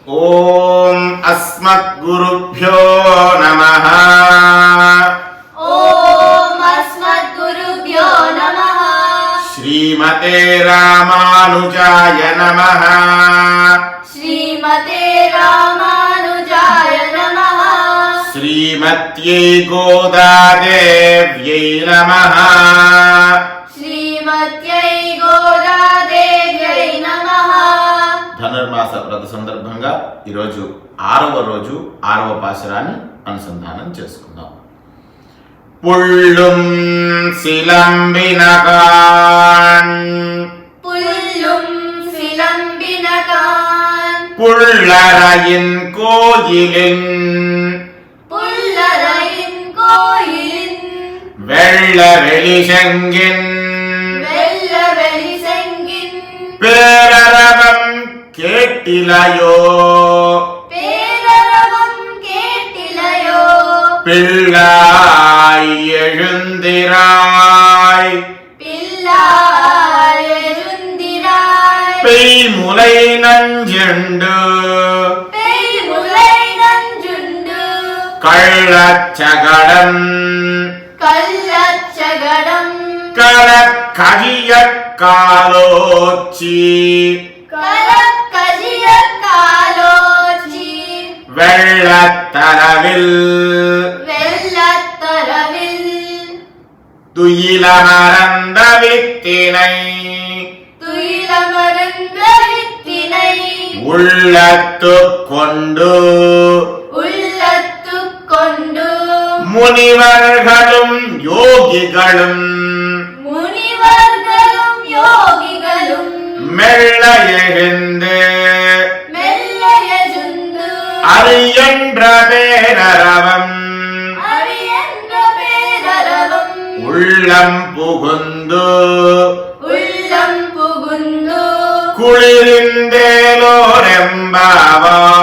ஓம் அஸ்மத்குருப்யோ நமஹ. ஓம் அஸ்மத்குருப்யோ நமஹ. ஸ்ரீமதே ராமானுஜாய நமஹ. ஸ்ரீமதே ராமானுஜாய நமஹ. ஸ்ரீமத்யை கோதாதேவ்யை நமஹ. శ్రీమత్యై గోదాదేవ్యై నమః. ధనుర్మాస వ్రత సందర్భంగా ఈరోజు 6వ రోజు 6వ పాశురాన్ని అనుసంధానం చేసుకుందాం. పుళ్ళుం సిలంబినకాన్ புல்லும் சிலம்பினகான் புள்ளரையின் கோயிலின் புல்லரையின் கோயிலின் வெள்ள வெளிசெங்கின் வெள்ள வெளிசெங்கின் பேரரவம் கேட்டிலையோ பேரரவம் கேட்டிலையோ பிள்ளாய் எழுந்திராய் பிள்ளாய் எழுந்திராய் பெய்முலை நஞ்சுண்டு பெய்முலை நஞ்சுண்டு கள்ளச்சகடம் கள்ளச்சகடம் கலக்கதிய காலோச்சி கலக்கதிய காலோச்சி வெள்ளத்தரவில் வெள்ளத்தரவில் துயிலமரந்த வித்தினை துயிலமர்ந்த வித்தினை உள்ளத்துக் கொண்டு உள்ளத்துக் கொண்டு முனிவர்களும் யோகிகளும் முனிவர்களும் யோகிகளும் மெல்ல எழுந்து மெல்ல எழுந்து அரியன்ற பேரரவம் அரியன்ற பேரரவம் உள்ளம் புகுந்து உள்ளம் புகுந்து குளிரிந்தேலோரெம்பாவாய்.